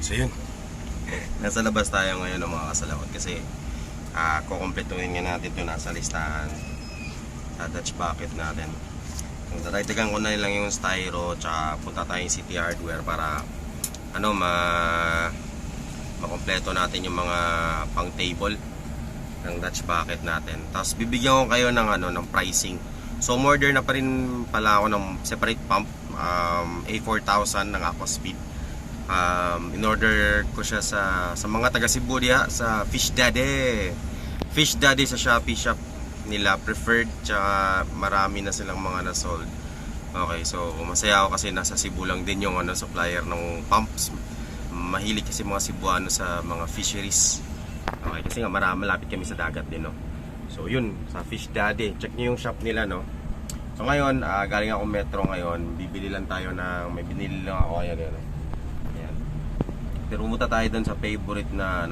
So yun, nasa labas tayo ngayon ng mga kasalawat kasi kukumpletuhin nga natin ito nasa listahan sa Dutch bucket natin. Dadagdagan ko na lang yung styro tsaka punta tayong City Hardware para makompleto natin yung mga pang table ng Dutch bucket natin. Tapos bibigyan ko kayo ng ng pricing. So order na pa rin pala ako ng separate pump, A4000 ng Aquaspeed. In order ko siya sa mga taga Cebu diha sa Fish Daddy sa Shopee shop nila preferred, tsaka marami na silang mga na-sold. Okay, so masaya ako kasi nasa Cebu lang din yung supplier ng pumps. Mahilig kasi mga Cebuano sa mga fisheries. Okay, kasi nga malapit kami sa dagat din, no. So yun, sa Fish Daddy, check niyo yung shop nila, no. So ngayon, galing ako metro ngayon, bibili lang tayo ng, may binili lang ako, ayan. Pero pumunta tayo dun sa favorite na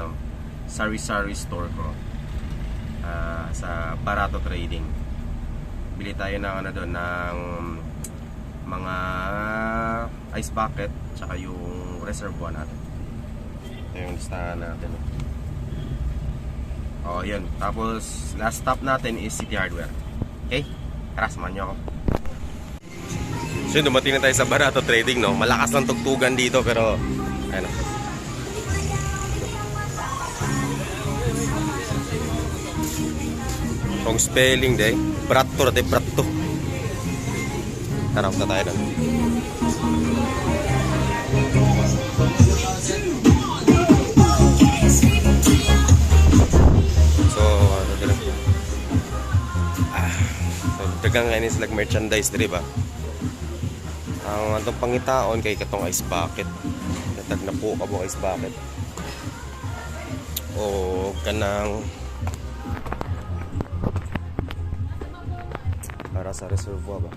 sari-sari store ko, sa Barato Trading. Bili tayo ng doon ng mga ice bucket tsaka yung reservoir natin. Ito yung listahan natin. Oh, yun. Tapos last stop natin is City Hardware. Okay? Tara, samahan nyo ako. So dumating na tayo sa Barato Trading, no. Malakas lang tugtugan dito pero ano, kung spelling day, Bratto de Bratto. Tara, punta tayo doon. So, dagang ngayon sila merchandise, di ba? Ang atong pangitaon kay katong ice bucket. Natag na po kabong ice bucket. O kanang para sa reservoir ba?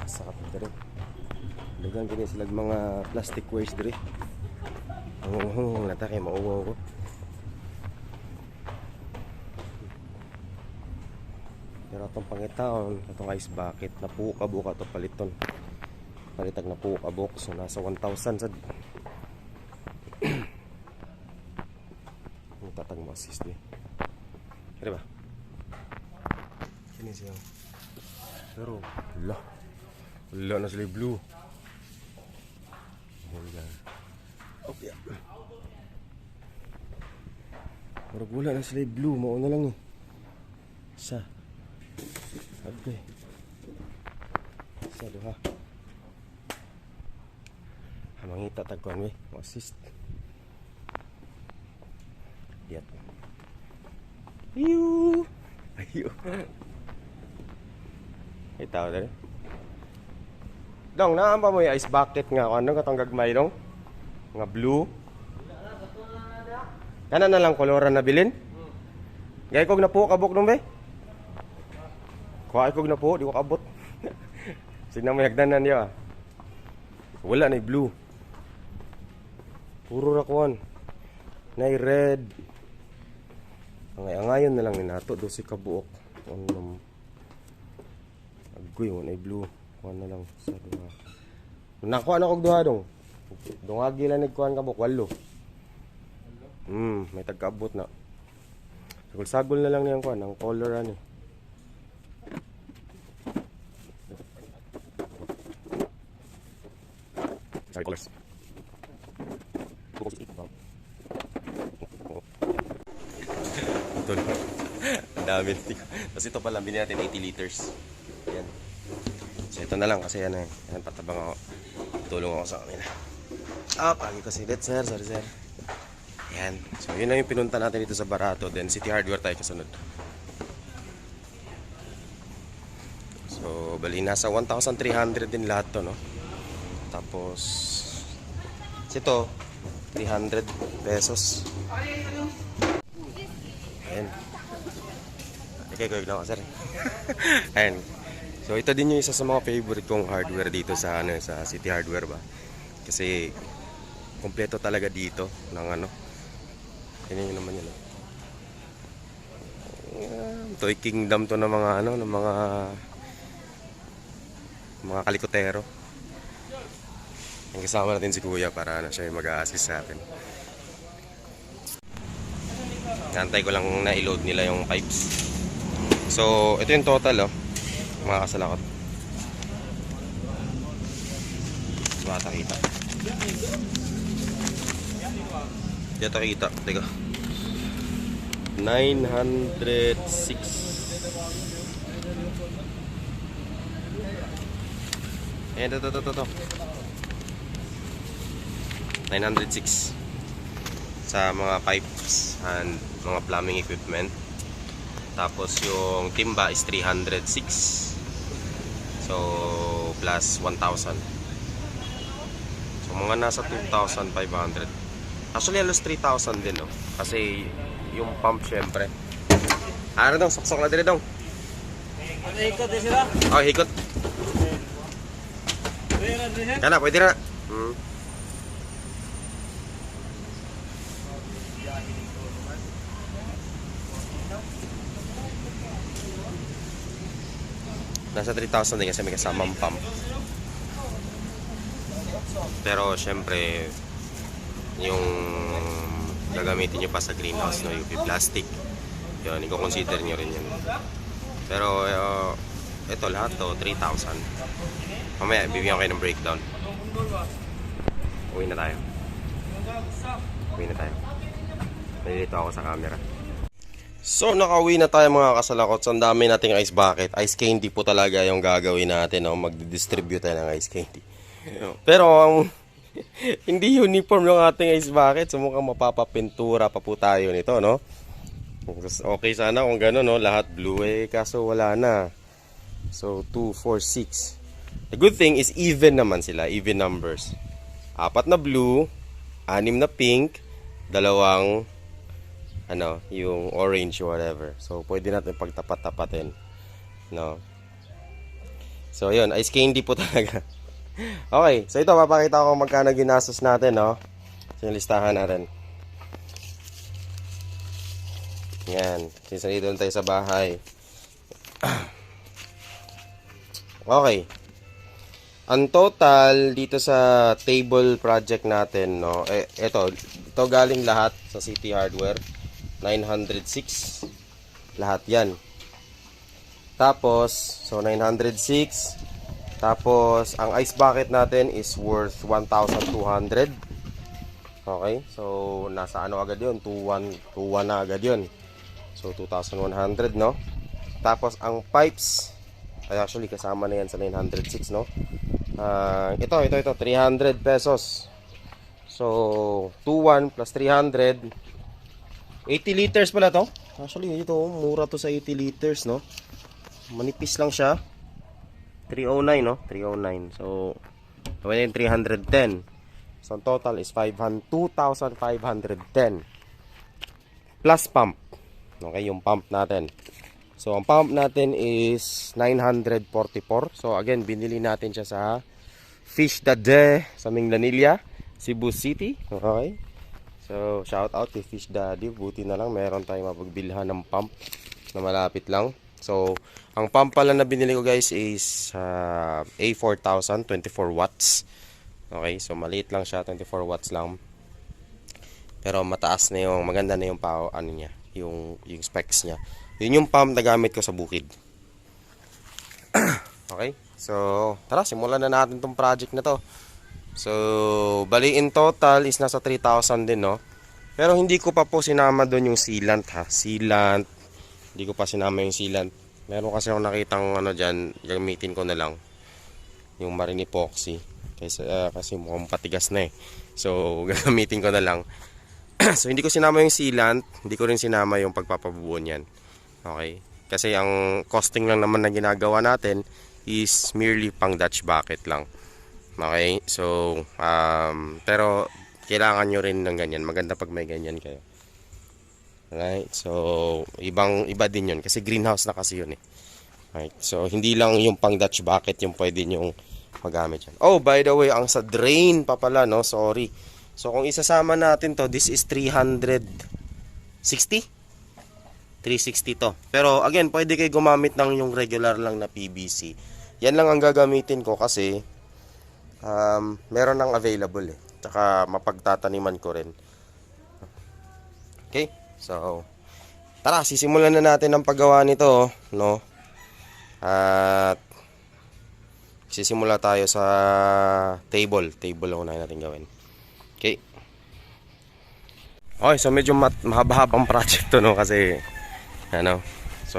Sa kapit rin. Dagang kini sila mga plastic waste diri. Natake mauwaw ko. Pero itong pangitaon, itong ice bucket, napuka-buka ito paliton. Palitag napuka-buk, so nasa 1,000 sad. Ang tatag mo assist eh. Kaya ba? Kini siya. Pero, wala na sila blue. Okay. Wala na sila blue, mauna lang eh. Sa okay. Sa duha. Mangita tagkuan we, assist. Diat. Ayo. Ay tao dali. Dong, naamba mo yung ice bucket nga ano katong gagmay dong? Nga blue. Kana na lang koloran na bilin? Gay kog na po kabok dong be? Kuha ko na po, di ko kabot. Signang may hagdanan niya. Wala na blue. Puro rakuan. Na red. Angay-angayon na lang ni nato do si kabuok. Agoy mo na blue. Kuha na lang sa duha. Nakuha na kog duha dong. Dungagi lang nagkuhan kabuk 8. May tagkaabot na. Sagol-sagol na lang niyang kuhan ang color ani. Sorry, colors. Ito na. Ang dami. Tapos ito pala, binili natin 80 liters. Ayan. So ito na lang kasi yan eh. Yan, patabang ako. Tulong ako sa kanila. Pagi ko silit, sir. Sorry, sir. Ayan. So yun lang yung pinunta natin dito sa Barato. Then City Hardware tayo kasunod. So, bali nasa 1,300 din lahat to, no? Tapos ito 300 pesos. Ayan. Okay, ko lang sir. Ayan. So ito din yung isa sa mga favorite kong hardware dito sa sa City Hardware ba. Kasi kompleto talaga dito ng Tingnan niyo naman yan. Toy Kingdom to ng mga ng mga kalikotero. Ang kasama natin si Kuya para siya yung mag-a-assist sa atin. Nantay ko lang na i-load nila yung pipes. So, ito yung total mga kasalakot. Bata kita. Dito kita. Teka. 906. Ito. 906 sa mga pipes and mga plumbing equipment. Tapos yung timba is 306. So plus 1,000. So mga nasa 2,500. Actually halos 3,000 din kasi yung pump syempre. Ano dong, soksok na dire dong. Ikot din sila. Oh, hikot. Kana, pwede na. Nasa 3,000 din kasi may kasamang pump. Pero syempre yung gagamitin nyo pa sa greenhouse UV plastic, yun, i-consider nyo rin yun. Pero ito lahat to 3,000. Mamaya bibigyan ko kayo ng breakdown. Uwi na tayo. Nalilito ako sa camera. So nakauwi na tayo mga kasalakot. So, ang dami nating ice bucket. Ice candy po talaga yung gagawin natin. Magdidistribute tayo ng ice candy. Pero hindi uniform yung ating ice bucket. So mukhang mapapapintura pa po tayo nito, no? Okay sana kung gano'n, no? Lahat blue kaso wala na. So 2, 4, 6. The good thing is even naman sila. Even numbers. 4 na blue, 6 na pink, 2 yung orange whatever. So pwede natin pagtapat-tapatin, no? So yun, ice candy po talaga. Okay, so ito papakita ko magkano ginastos natin, no? So yung listahan natin. Yan, since nandito tayo sa bahay. Okay. Ang total dito sa table project natin, no? Ito galing lahat sa City Hardware. 906 lahat yan. Tapos so 906, tapos ang ice bucket natin is worth 1,200. Okay, so nasa agad yun, 2,1 na agad yun. So 2,100, no? Tapos ang pipes ay actually kasama na yan sa 906, no? Ito 300 pesos. So 2,1 plus 300, 80 liters pala to. Actually ito mura to sa 80 liters, no? Manipis lang siya. 309, no? 309. So 310. So total is 2,510 plus pump. Okay, yung pump natin. So ang pump natin is 944. So again, binili natin siya sa Fish Daddy sa Minglanilla, Cebu City. Okay. So, shout out kay Fish Daddy. Buti na lang meron tayong mapagbilhan ng pump na malapit lang. So, ang pump pala na binili ko guys is A4000, 24 watts. Okay, so maliit lang siya, 24 watts lang. Pero mataas na yung, maganda na yung niya, yung specs niya. Yun yung pump na gamit ko sa bukid. Okay, so tara, simulan na natin tong project na to. So, bali in total is nasa 3,000 din, no? Pero hindi ko pa po sinama doon yung sealant, ha? Sealant. Hindi ko pa sinama yung sealant. Meron kasi ako nakitang dyan, gamitin ko na lang yung Marine Epoxy. Kasi mukhang patigas na So, gagamitin ko na lang. So, hindi ko sinama yung sealant. Hindi ko rin sinama yung pagpapabuo niyan. Okay? Kasi ang costing lang naman na ginagawa natin is merely pang Dutch bucket lang. Okay, so pero kailangan nyo rin ng ganyan. Maganda pag may ganyan kayo. Right, so iba din yun kasi greenhouse na kasi yun Right, so hindi lang yung pang Dutch bucket yung pwede nyong magamit yan. Oh, by the way, ang sa drain pa pala, no? Sorry. So kung isasama natin to, this is 360 to. Pero again, pwede kayo gumamit ng yung regular lang na PVC. Yan lang ang gagamitin ko kasi meron ng available eh. Tsaka mapagtataniman ko rin. Okay? So, tara, sisimulan na natin ang paggawa nito, no? At sisimula tayo sa table. Table ang unahin natin gawin. Okay. Okay, so medyo mahaba-habang project to, no? Kasi, ano, so,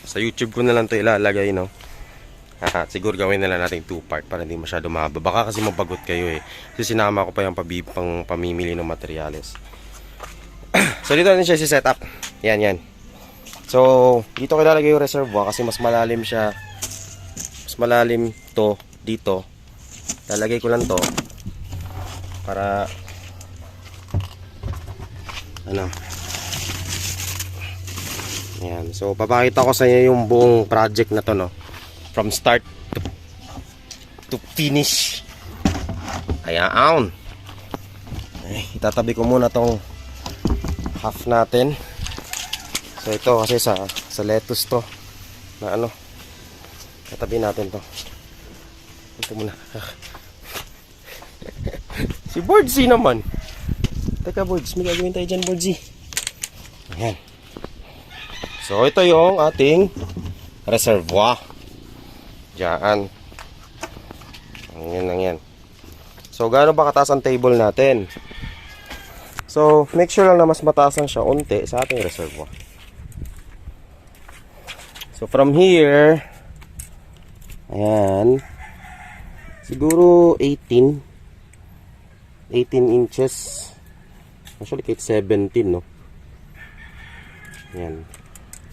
sa YouTube ko na lang to ilalagay, no? Siguro gawin na lang natin 2-part para hindi masyado mahaba. Baka kasi mabagot kayo eh. Kasi sinama ko pa yung pang pamimili ng materyales. So, dito natin siya si-set up. Yan. So, dito ko ilalagay yung reservoir kasi mas malalim siya. Mas malalim to dito. Lalagay ko lang to para ano. Yan. So, papakita ko sa inyo yung buong project na to, no. From start to finish. Ayan. Ay, itatabi ko muna tong half natin. So ito kasi sa lettuce to na ano. Tatabi natin to. Ito muna. Si Bordsy naman. Teka Bords, may gagawin tayo dyan Bordsy. Ayan. So ito yung ating reservoir. Diyan. Yan. So, gaano ba kataas ang table natin? So, make sure lang na mas mataas lang siya unti sa ating reservoir. So, from here, ayan, siguro 18 inches. Actually, kahit 17, no? Ayan.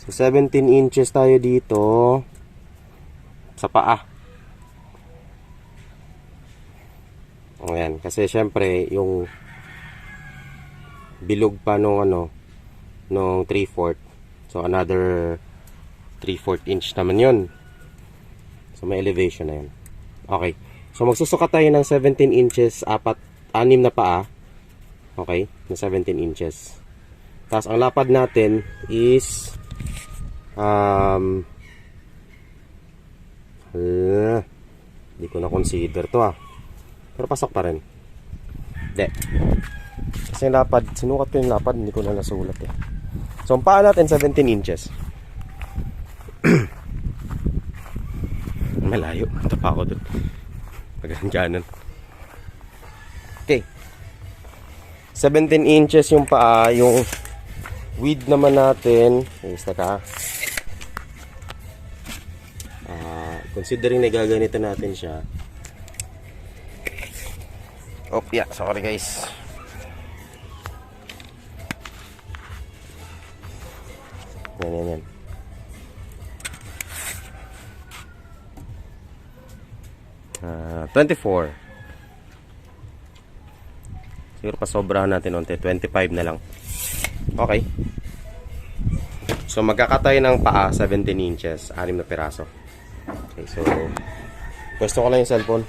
So, 17 inches tayo dito sa paa. Ayan, kasi syempre yung bilog pa nung ano nung 3/4. So another 3/4 inch naman 'yon. So may elevation na 'yan. Okay. So magsusukat tayo ng 17 inches, 6 na paa. Okay, na 17 inches. Tapos ang lapad natin is hindi ko na consider to pero pasok pa rin. Hindi. Kasi yung lapad, sinukat ko yung lapad, hindi ko na nasulat eh. So ang paa natin 17 inches. Malayo. Tapa ako dun. Pagandyanan. Okay. 17 inches yung paa. Yung width naman natin is taka. Considering na gaganito natin siya. Oh, yeah. Sorry guys. Yan. 24. Siguro pasobrahan natin unti. 25 na lang. Okay. So magkakatay ng paa 17 inches. 6 na piraso. Okay, so pwesto ko lang yung cellphone.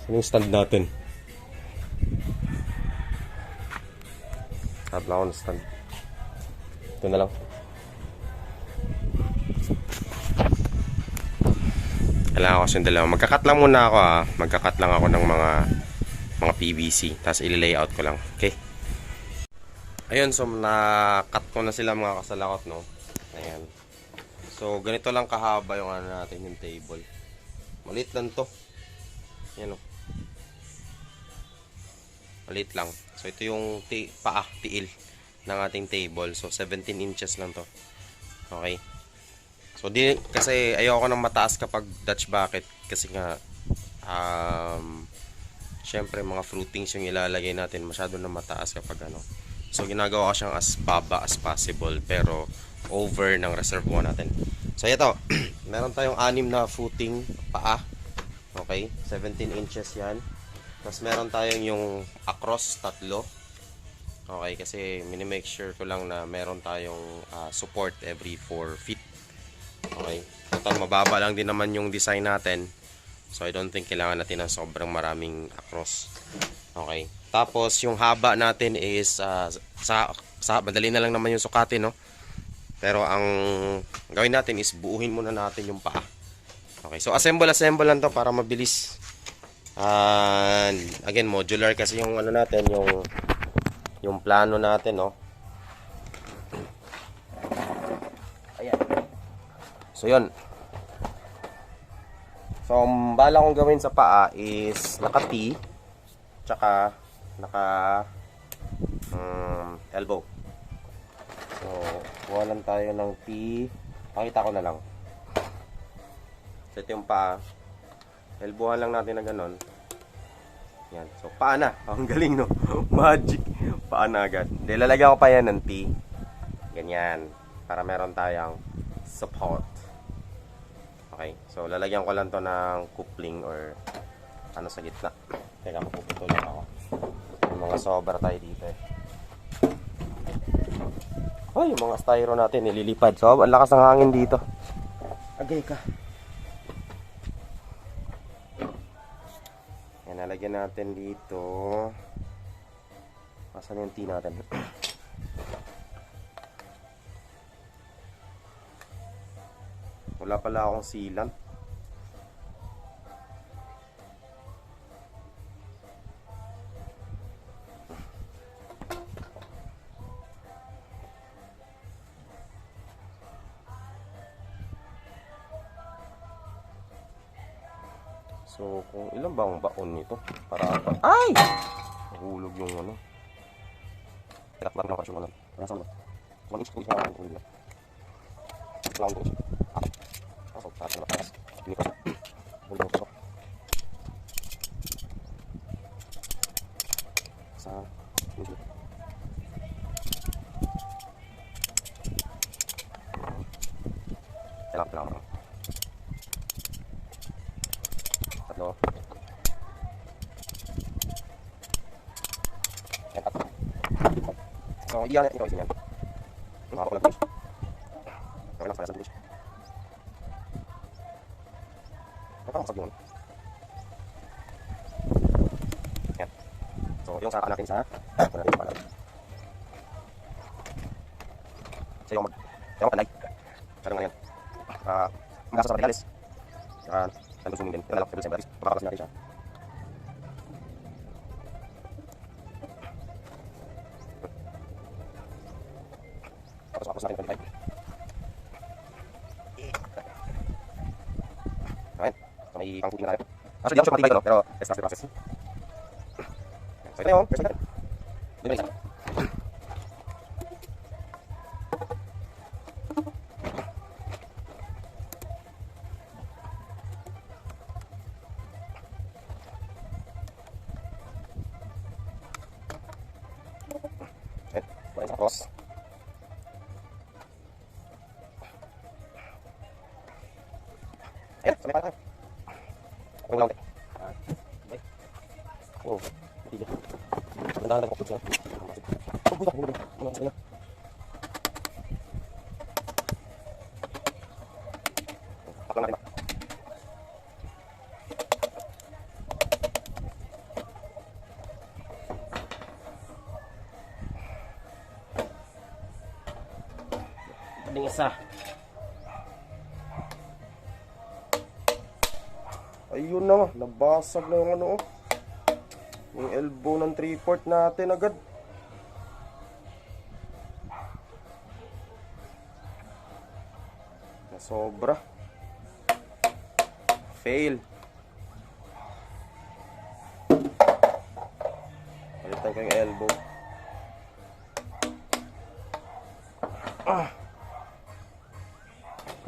Saan yung stand natin? Tap lang ako ng stand. Ito na lang. Kailangan ko kasi yung dalawa. Magkakat lang muna ako Magkakat lang ako ng mga PVC. Tapos i-layout ko lang. Okay. Ayun, so na-cut ko na sila mga kasalakot, no? Ayan. So, ganito lang kahaba yung ano natin, yung table. Maliit lang to. Ayan, o. Maliit lang. So, ito yung tiil ng ating table. So, 17 inches lang to. Okay. So, kasi ayoko nang mataas kapag Dutch bucket. Kasi nga, syempre, mga fruitings yung ilalagay natin. Masyado na mataas kapag ano. So, ginagawa ko siyang as baba as possible. Pero, over ng reservoir natin. So ito, meron tayong 6 na footing paa. Okay, 17 inches yan. Tapos meron tayong yung across 3. Okay, kasi minimake sure ko lang na meron tayong support every 4 feet. Okay, total mababa lang din naman yung design natin. So I don't think kailangan natin ng sobrang maraming across. Okay, tapos yung haba natin is madali na lang naman yung sukatin, no? Pero ang gawin natin is buuhin muna natin yung paa. Okay, so assemble lang to para mabilis. Again, modular kasi yung ano natin, yung plano natin, no. Ayan. So, yun. So, ang bala kong gawin sa paa is naka-T, tsaka elbow. So, kuha lang tayo ng T. Pakita ko na lang. So, ito yung paa. Elbowan lang natin na ganon. Yan. So, paa na. Ang galing, no? Magic. Paa na agad. Hindi, lalagyan ko pa yan ng T. Ganyan. Para meron tayong support. Okay. So, lalagyan ko lang to ng coupling or ano sa gitna. Teka, mapuputulan ako. Yung mga sobra tayo dito eh. Oh, yung mga styro natin nililipad. So, ang lakas ng hangin dito. Agay ka. Yan, nalagyan natin dito. Asan yung T natin? Wala pala akong sealant. So, kung ilan ba ang baon nito? Para ay! Nahulog yung ano. Kaya lang ako yung ano. Nasa ano? 1 inch ko isa ang tulad. Lang ko. Ako, sa akin mataas. Hindi ko. Hulog ko. Sa hindi. Kailangan mo. Tatlo. Yan, tatlo. So, iyan natin ito isa yan. Makakapag lang finish. Okay lang, sayas na finish. Nakakasag yun. Yan. So, yung saka natin sa ito natin yung palag. So, yung panay. Sarang na yan. Magasa sa materialis. Saan gusto din. Yan na lang. Pero siyempre, makakalas natin siya. Tapos natin 25. Ayan. So, may pang-puting na tayo. Actually, di ako siya matibay ito, pero let's start the process. So, ito yung first natin. Doon na isa. Ayan. Wala isa cross. Ayan, samay pala tayo. Ang lang tayo. Okay. Oh, matigil. Nandahan lang ko siya. Oh, buta, buta. Ano sa kanya? Taklan natin ba? Ito isa. Ayun na, nabasag na yung ano, yung elbow ng 3/4 natin agad. Nasobra. Fail. Palitan ko yung elbow.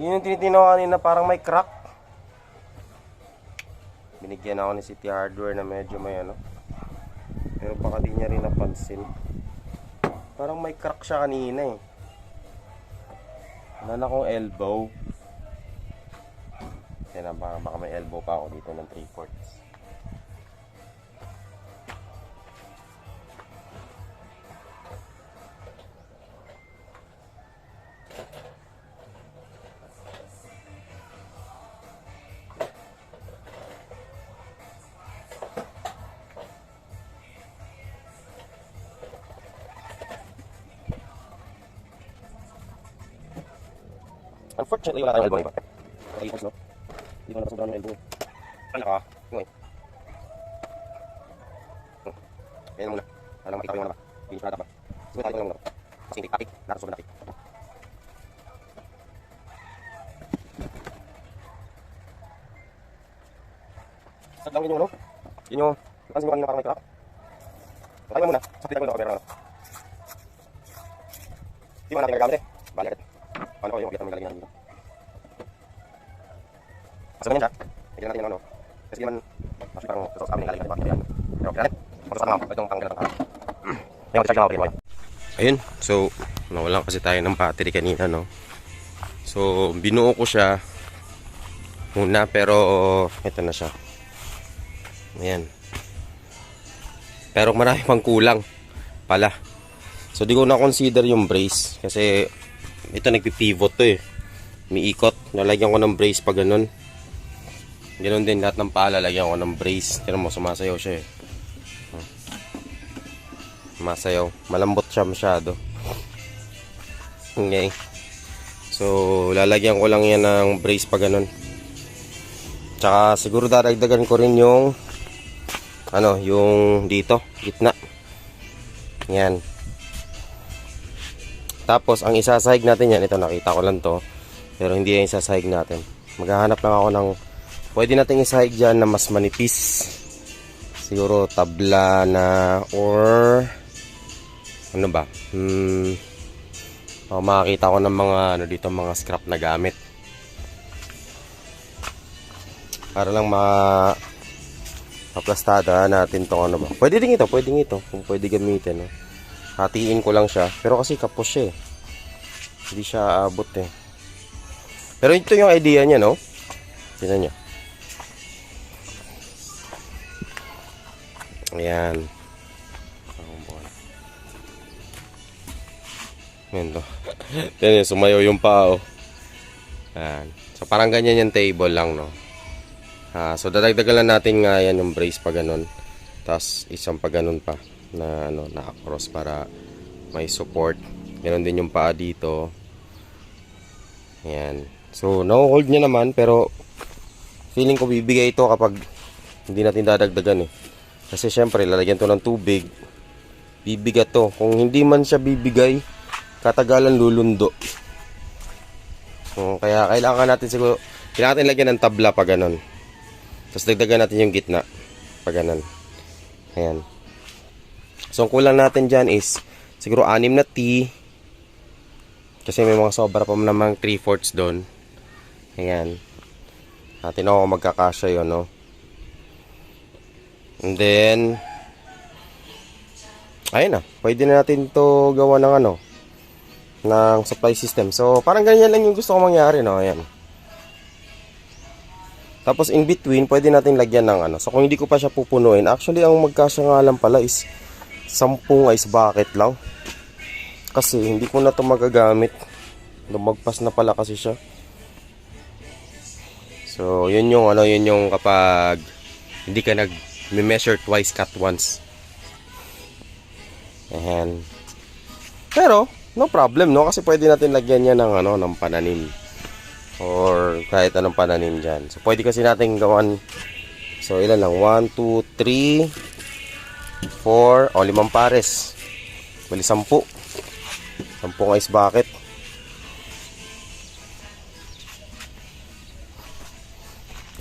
Yun yung tinitinaw kanina, parang may crack. Binigyan ako ni City Hardware na medyo may ano. Pero baka di niya rin napansin. Parang may crack siya kanina eh. Wala na akong elbow. Kaya na baka may elbow pa ako dito ng 3/4. Unfortunately, wala tayong elbow na iba. Okay, no? Hindi ko napasobrahan yung elbow. Ano ka? Yung Ayan na muna. Para makita ko yung ano ba. Finish product ba. Sige, tayo ko lang muna. Kasi hindi tapik. Nakasobrang tapik. Sag lang yun yung ano. Yun yung napansin ko kanina parang may crack. So, tayo muna. Sakit ako yung nakapera na. Di ba natin nagagamit eh? Bali agad. Paano ko yung kapitan mo lalagyan natin dito? Kasi ganyan siya. Tignan natin yung ano. Kasi di man actually parang sa amin nilalagyan natin bakit. Pero okay natin. Magsasak na ako. Itong tanggal na tanggal. Ngayon, charge lang ako. Ayun. So, nawalan kasi tayo ng battery kanina, no? So, binuo ko siya muna pero ito na siya. Ayan. Pero marami pang kulang pala. So, di ko na-consider yung brace kasi ito nagpipivot to eh. Umiikot. Nalagyan ko ng brace pag ganun. Ganun din lahat ng pala, lagyan ko ng brace. Tignan mo, sumasayaw siya eh. Sumasayaw. Malambot siya masyado. Okay. So, lalagyan ko lang yan ng brace pag ganun. Tsaka siguro dadagdagan ko rin yung ano, yung dito, gitna. Yan. Tapos, ang isasahig natin yan, ito nakita ko lang to. Pero hindi yan isasahig natin. Maghahanap lang ako ng pwede natin isahig dyan na mas manipis. Siguro tabla na or ano ba? Makakita ko ng mga ano dito, mga scrap na gamit. Para lang maplastada natin tong ano ba. Pwede din ito, pwede kung pwede gamitin. No? Hatiin ko lang siya. Pero kasi kapos siya eh. Hindi siya aabot eh. Pero ito yung idea niya, no? Tingnan nyo. Ayan. Ayan to. Tingnan nyo, sumayaw yung paa, oh. Ayan. So parang ganyan yung table lang, no? So dadagdagan lang natin nga yan yung brace pa ganun. Tapos isang pa ganun pa na ano, naka-cross para may support. Ganon din yung paa dito. Ayan. So no-hold niya naman pero feeling ko bibigay ito kapag hindi natin dadagdagan eh. Kasi syempre lalagyan to ng tubig. Bibigat to. Kung hindi man siya bibigay, katagalan lulundo. So, kaya kailangan natin siguro, kailangan natin lagyan ng tabla pa ganon. Tapos dagdagan natin yung gitna. Pag ganun. Ayan. So, ang kulang natin dyan is siguro 6 na T. Kasi may mga sobra pa namang 3/4 doon. Ayan. Natin ako magkakasya yun, no? And then, ayun na. Pwede na natin to gawa ng ano, ng supply system. So, parang ganyan lang yung gusto ko mangyari, no? Ayan. Tapos in between, pwede natin lagyan ng ano. So kung hindi ko pa siya pupunuin, actually ang magkasya nga lang pala is 10 ice bucket lang. Kasi hindi ko na to magagamit. Lumagpas na pala kasi siya. So yun yung ano, yun yung kapag hindi ka nag-measure twice, cut once. Ayan. Pero no problem, no, kasi pwede natin lagyan niya ng ano, ng pananim. Or kahit anong pananim dyan. So, pwede kasi natin gawan. So, ilan lang? 1, 2, 3, 4, o 5 pares. Bali 10. 10 ice bucket.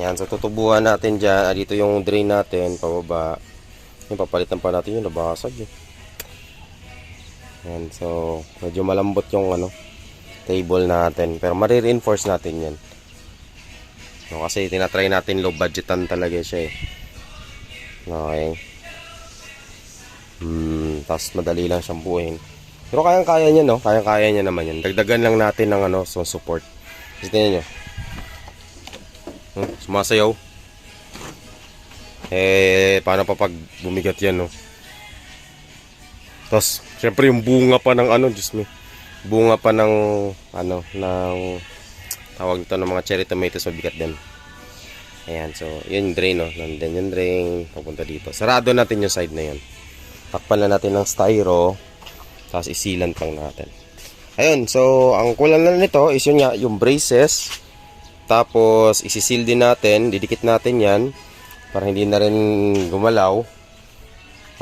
Yan. So, tutubuhan natin dyan. Dito yung drain natin. Pababa. Yung papalitan pa natin yung nabasag. Yan. So, medyo malambot yung ano, table natin. Pero mare-reinforce natin yan. No, kasi tinatry natin low budgetan talaga siya eh. Okay. Tapos madali lang siyang buuin. Pero kayang-kaya niya, no? Kayang-kaya niya naman yan. Dagdagan lang natin ng ano, so support. Kasi tingnan nyo. Sumasayaw. Paano pa pag bumigat yan, no? Tapos, syempre yung bunga pa ng ano, Diyos me. Bunga pa ng ano, ng tawag nito ng mga cherry tomatoes, mabigat din. Ayan, so yun yung drain, no? Nandun yung drain papunta dito. Sarado natin yung side na yun. Takpan na natin ng styro. Tapos isilant lang natin. Ayun, so ang kulang na nito is yun nga, yung braces. Tapos, isisil din natin. Didikit natin yan. Para hindi na rin gumalaw.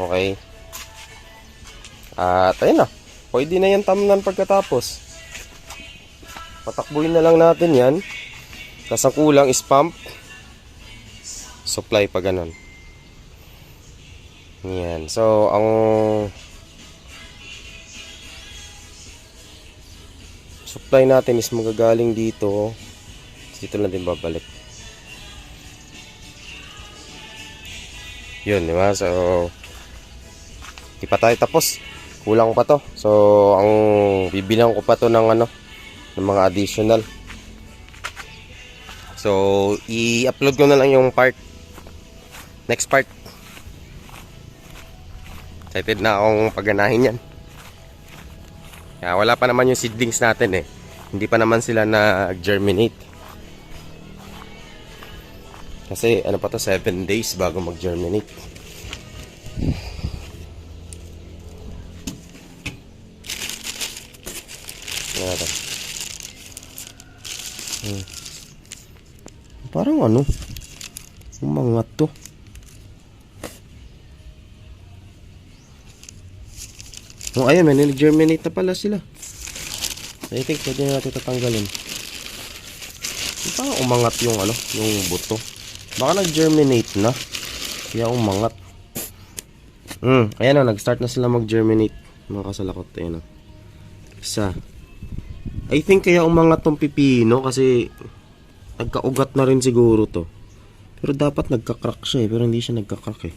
Okay. At, ayun na. Pwede na yan tamnan pagkatapos. Patakbuhin na lang natin yan. Tapos ang kulang is pump. Supply pa ganun. Yan. So, ang supply natin is magagaling dito. Dito lang din babalik. Yun, di ba? So, di pa tayo tapos. Kulang pa to. So, ang bibilang ko pa to ng ano, ng mga additional. So, i-upload ko na lang yung part. Next part. Excited na akong pagganahin yan. Kaya wala pa naman yung seedlings natin eh. Hindi pa naman sila na-germinate. Kasi ano pa to, 7 days bago mag-germinate. Parang ano, umangat to. Oh, ayun, may nag-germinate na pala sila. I think pwede na natin tatanggalin. Parang umangat yung ano, yung buto. Baka nag-germinate na. Kaya umangat. Ayan o, nag-start na sila mag-germinate. Mga kasalakot, ayan o. Isa. I think kaya umangat tong pipino kasi nagkaugat na rin siguro to. Pero dapat nagka-crack siya eh. Pero hindi siya nagka-crack eh.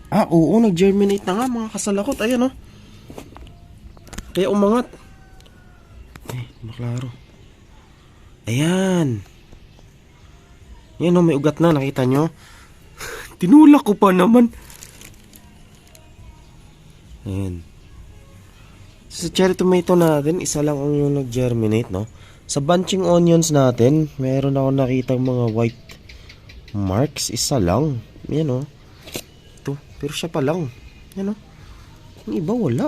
Ah, oo, nag-germinate na nga mga kasalakot. Ayan o. Kaya umangat. Eh, maklaro. Ayan. Yan o, may ugat na. Nakita nyo? Tinulak ko pa naman. Ayan. Sa cherry tomato natin, isa lang ang yung nag-germinate, no? Sa bunching onions natin, meron ako nakita mga white marks. Isa lang. Yan o. Ito. Pero siya pa lang. Yan o. Yung iba wala.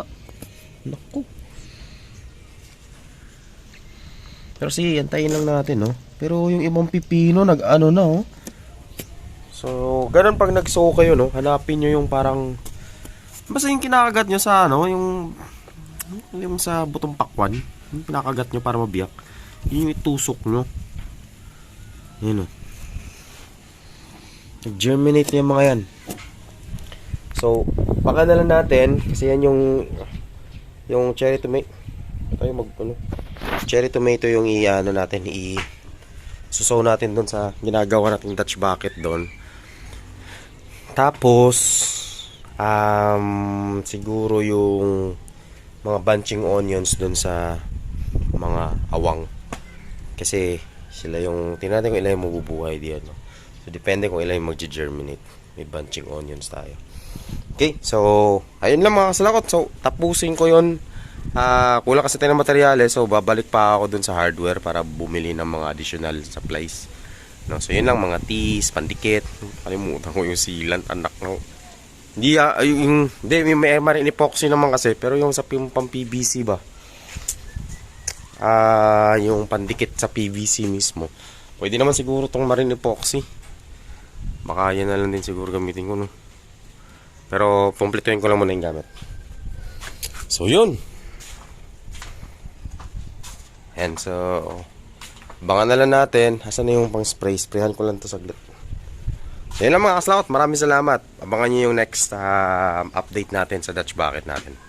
Naku. Pero sige, antayin lang natin, no? Pero yung ibang pipino, nag-ano na, oh. So, ganun pag nag-sow kayo, no? Hanapin nyo yung parang... Basta yung kinakagat nyo sa, ano, yung sa butong pakwan. Yung kinakagat nyo para mabiyak. Yun yung itusok nyo. Yun, oh. Nag-germinate na yung mga yan. So, baka na lang natin, kasi yan yung cherry tomato. Tayo cherry tomato yung i-ano natin, susaw natin doon sa ginagawa nating Dutch bucket doon. Tapos siguro yung mga bunching onions doon sa mga awang. Kasi sila yung tinatin kung ilan yung mabubuhay diyan, no? So depende kung ilan yung magge-germinate. May bunching onions tayo. Okay, so ayun lang mga kasalakot. So tapusin ko yon. Kulang kasi tayo ng materyales, so babalik pa ako dun sa hardware para bumili ng mga additional supplies, no? So yun lang, mga tees, pandikit. Kalimutan ko yung sealant, anak, no? Hindi, may marine epoxy naman kasi, pero yung sa pang PVC ba, yung pandikit sa PVC mismo, pwede naman siguro tong marine epoxy. Baka yan na lang din siguro gamitin ko, no? Pero kumpletuhin ko lang muna yung gamit. So yun. And so, abangan na lang natin. Asan na yung pang spray? Sprayhan ko lang to saglit. So yun lang mga kaslakot. Maraming salamat. Abangan nyo yung next update natin sa Dutch bucket natin.